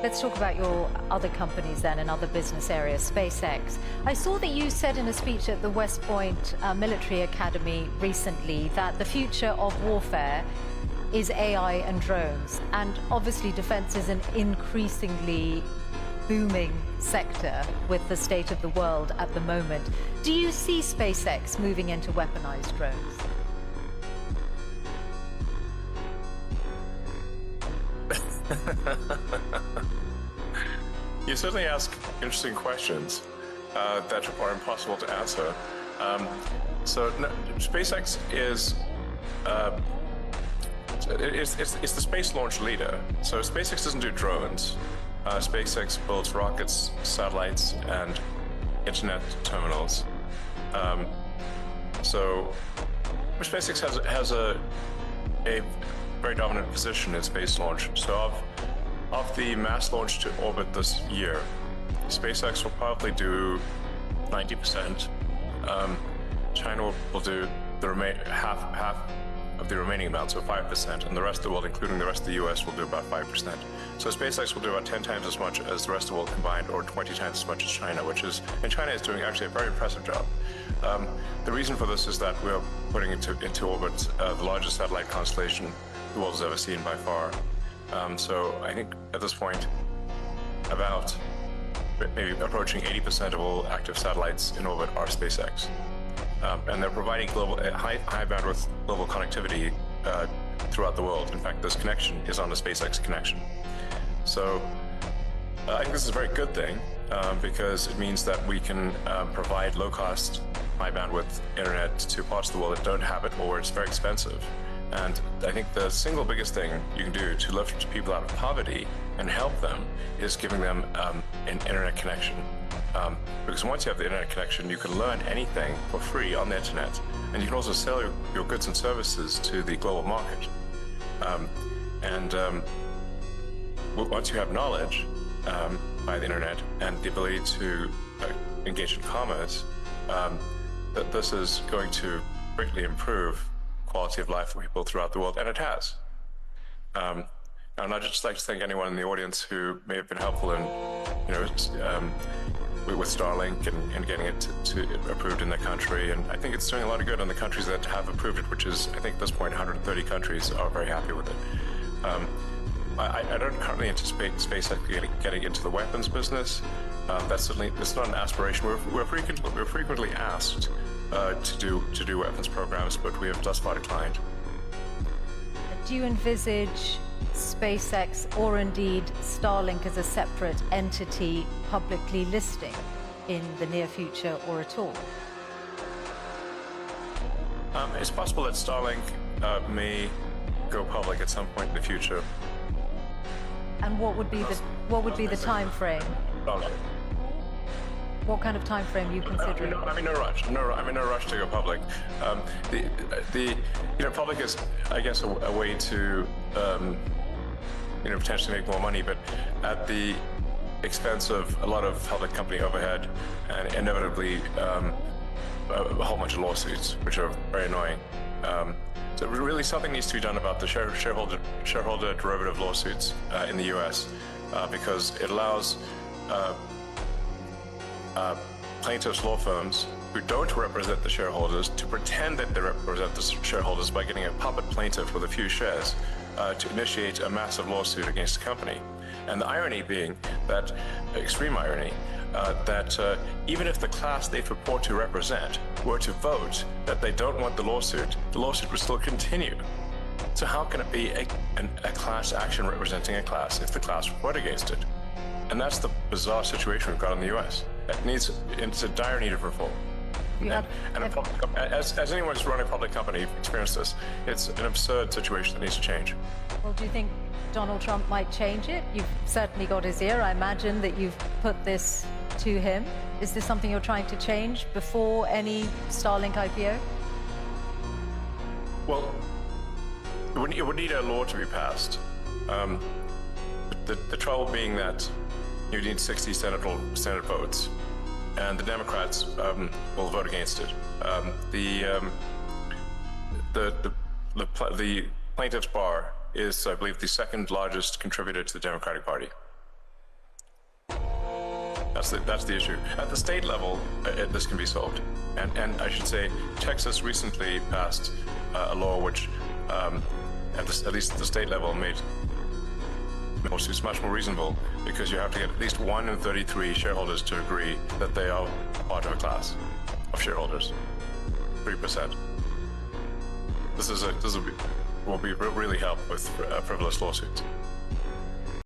Let's talk about your other companies then and other business areas, SpaceX. I saw that you said in a speech at the West Point Military Academy recently that the future of warfare is AI and drones. And obviously defense is an increasingly booming sector with the state of the world at the moment. Do you see SpaceX moving into weaponized drones? You certainly ask interesting questions that are impossible to answer. SpaceX is it's the space launch leader. So SpaceX doesn't do drones. SpaceX builds rockets, satellites, and internet terminals. So SpaceX has a very dominant position in space launch. So of the mass launch to orbit this year, SpaceX will probably do 90%. China will do the half of the remaining amount, so 5%, and the rest of the world, including the rest of the US, will do about 5%. So SpaceX will do about 10 times as much as the rest of the world combined, or 20 times as much as China, and China is doing actually a very impressive job. The reason for this is that we're putting into orbit the largest satellite constellation the world has ever seen by far. So I think at this point, about maybe approaching 80% of all active satellites in orbit are SpaceX. And they're providing high bandwidth global connectivity throughout the world. In fact, this connection is on the SpaceX connection. So I think this is a very good thing because it means that we can provide low-cost, high-bandwidth internet to parts of the world that don't have it or where it's very expensive. And I think the single biggest thing you can do to lift people out of poverty and help them is giving them an internet connection. Because once you have the internet connection, you can learn anything for free on the internet, and you can also sell your goods and services to the global market. Once you have knowledge by the internet and the ability to engage in commerce, that this is going to greatly improve quality of life for people throughout the world, and it has. And I'd just like to thank anyone in the audience who may have been helpful in, with Starlink and getting it to approved in their country. And I think it's doing a lot of good on the countries that have approved it, which is, I think at this point, 130 countries are very happy with it. I don't currently anticipate SpaceX getting into the weapons business. It's not an aspiration. We're frequently asked to do weapons programs, but we have thus far declined. Do you envisage SpaceX or indeed Starlink as a separate entity publicly listing in the near future or at all? It's possible that Starlink may go public at some point in the future. And what would be the time frame? What kind of time frame are you considering? I'm in no rush. I'm in no rush to go public. Public is, I guess, a way to potentially make more money, but at the expense of a lot of public company overhead and inevitably a whole bunch of lawsuits, which are very annoying. So really something needs to be done about the shareholder derivative lawsuits in the US because it allows plaintiffs' law firms who don't represent the shareholders to pretend that they represent the shareholders by getting a puppet plaintiff with a few shares to initiate a massive lawsuit against the company. And the irony being that, extreme irony, that even if the class they purport to represent were to vote that they don't want the lawsuit would still continue. So how can it be a class action representing a class if the class would vote against it? And that's the bizarre situation we've got in the US. It's a dire need of reform. As anyone who's run a public company experienced this, it's an absurd situation that needs to change. Well, do you think Donald Trump might change it? You've certainly got his ear. I imagine that you've put this to him. Is this something you're trying to change before any Starlink IPO? Well, it would need a law to be passed. The trouble being that you need 60 Senate votes, and the Democrats will vote against it. The plaintiff's bar is, I believe, the second largest contributor to the Democratic Party. That's the issue. At the state level, this can be solved. And I should say, Texas recently passed a law which, at least at the state level, made lawsuits much more reasonable, because you have to get at least 1 in 33 shareholders to agree that they are part of a class of shareholders. 3%. This will really help with frivolous lawsuits.